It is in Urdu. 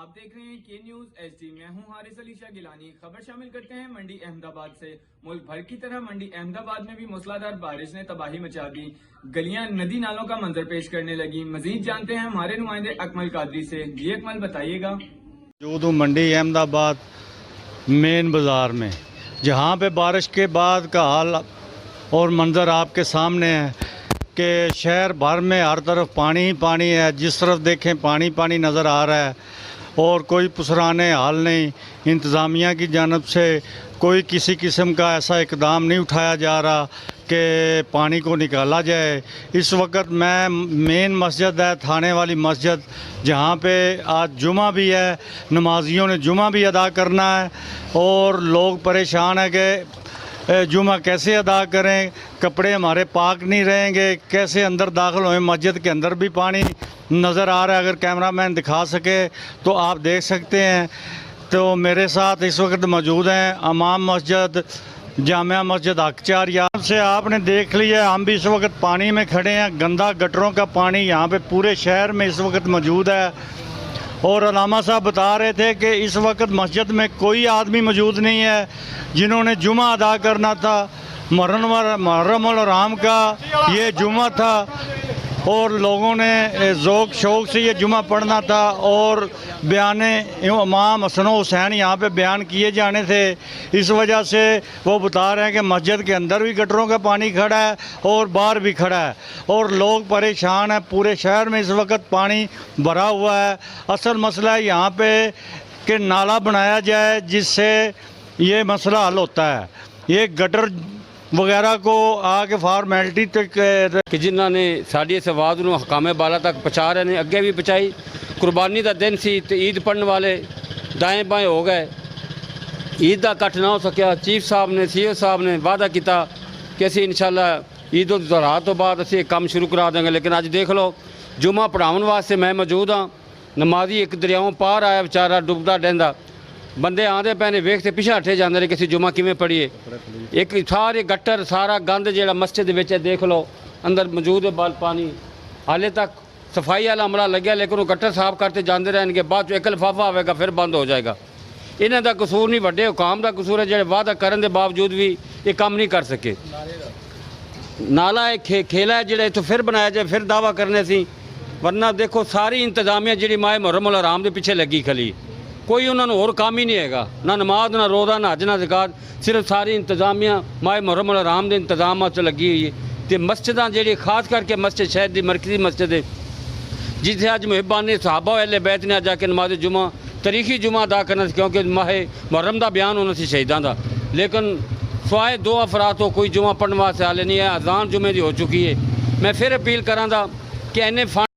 آپ دیکھ رہے ہیں کے نیوز ایچ ڈی۔ میں ہوں حارث علی شاہ گیلانی۔ خبر شامل کرتے ہیں منڈی احمد آباد سے۔ ملک بھر کی طرح منڈی احمد آباد میں بھی موسلادھار بارش نے تباہی مچا دی، گلیاں ندی نالوں کا منظر پیش کرنے لگی۔ مزید جانتے ہیں ہمارے نمائندے اکمل قادری سے۔ جی اکمل، بتائیے گا۔ موجود ہوں منڈی احمد آباد مین بازار میں، جہاں پہ بارش کے بعد کا حال اور منظر آپ کے سامنے ہے کہ شہر بھر میں ہر طرف پانی ہی پانی ہے، جس طرف دیکھیں پانی پانی نظر آ رہا ہے اور کوئی پسرانے حال نہیں۔ انتظامیہ کی جانب سے کوئی کسی قسم کا ایسا اقدام نہیں اٹھایا جا رہا کہ پانی کو نکالا جائے۔ اس وقت میں مین مسجد ہے، تھانے والی مسجد، جہاں پہ آج جمعہ بھی ہے، نمازیوں نے جمعہ بھی ادا کرنا ہے اور لوگ پریشان ہیں کہ جمعہ کیسے ادا کریں، کپڑے ہمارے پاک نہیں رہیں گے، کیسے اندر داخل ہوئیں۔ مسجد کے اندر بھی پانی نظر آ رہا ہے، اگر کیمرہ مین دکھا سکے تو آپ دیکھ سکتے ہیں۔ تو میرے ساتھ اس وقت موجود ہیں امام مسجد جامعہ مسجد حق چار یار سے۔ آپ نے دیکھ لیا، ہم بھی اس وقت پانی میں کھڑے ہیں، گندا گٹروں کا پانی یہاں پہ پورے شہر میں اس وقت موجود ہے۔ اور علامہ صاحب بتا رہے تھے کہ اس وقت مسجد میں کوئی آدمی موجود نہیں ہے جنہوں نے جمعہ ادا کرنا تھا۔ محرم الحرام کا یہ جمعہ تھا اور لوگوں نے ذوق شوق سے یہ جمعہ پڑھنا تھا اور بیان امام حسن و حسین یہاں پہ بیان کیے جانے تھے۔ اس وجہ سے وہ بتا رہے ہیں کہ مسجد کے اندر بھی گٹروں کا پانی کھڑا ہے اور باہر بھی کھڑا ہے اور لوگ پریشان ہیں۔ پورے شہر میں اس وقت پانی بھرا ہوا ہے۔ اصل مسئلہ ہے یہاں پہ کہ نالا بنایا جائے جس سے یہ مسئلہ حل ہوتا ہے۔ یہ گٹر وغیرہ کو آ کے فارمیلٹی تک کہ جنہوں نے ساری اس آواز نو حکام بالا تک پہنچا رہے ہیں، اگے بھی پہنچائی۔ قربانی دا دن سی تو عید پڑھن والے دائیں بائیں ہو گئے، عید دا کٹ نہ ہو سکیا۔ چیف صاحب نے سی او صاحب نے وعدہ کیتا کہ اسی انشاءاللہ عید الضحیٰ تو بعد اسی کام شروع کرا دیں گے، لیکن اج دیکھ لو جمعہ پڑھاؤن واسطے میں موجود ہاں۔ نمازی ایک دریاؤں پار آیا بیچارہ ڈبدا ڈہندا، بندے آندے پے نے ویکھ تے پیچھے ہٹے جاندے نے کہ اسی جمعہ کیویں پڑھیے۔ ایک سارے گٹر سارا گند جہاں مسجد وچ دیکھ لو اندر موجود ہے بال پانی۔ حالے تک صفائی والا عملہ لگیا لیکن وہ گٹر صاف کرتے جاندے رہن گے، بعد ایک لفافہ آئے گا پھر بند ہو جائے گا۔ انہاں دا قصور نہیں، وڈے حکام دا قصور ہے جڑے وعدہ کرن دے باوجود بھی یہ کام نہیں کر سکے۔ نالا ایک کھیلا ہے جڑے تو پھر بنایا جائے، پھر دعویٰ کرنے سی، ورنہ دیکھو ساری انتظامیہ جڑی ماہ محرم الحرام دے پیچھے لگی کھلی، کوئی انہوں نے اور کام ہی نہیں ہے گا، نہ نماز نہ روزہ نہ حج نہ زکات، صرف ساری انتظامیہ ماہ محرم الحرام دے انتظامات سے لگی ہوئی ہے۔ تو مسجداں جڑی خاص کر کے مسجد شہر دی مرکزی مسجد ہے جسے اج محبان صحابہ و اہل بیت نے جا کے نماز جمعہ تاریخی جمعہ ادا کرنا سی، کیونکہ ماہ محرم دا بیان ہونا سی شہیداں دا، لیکن سوائے 2 افراد تو کوئی جمعہ پڑھنے واسطے حالے نہیں ہے۔ اذان جمعے دی ہو چکی ہے۔ میں پھر اپیل کراں دا کہ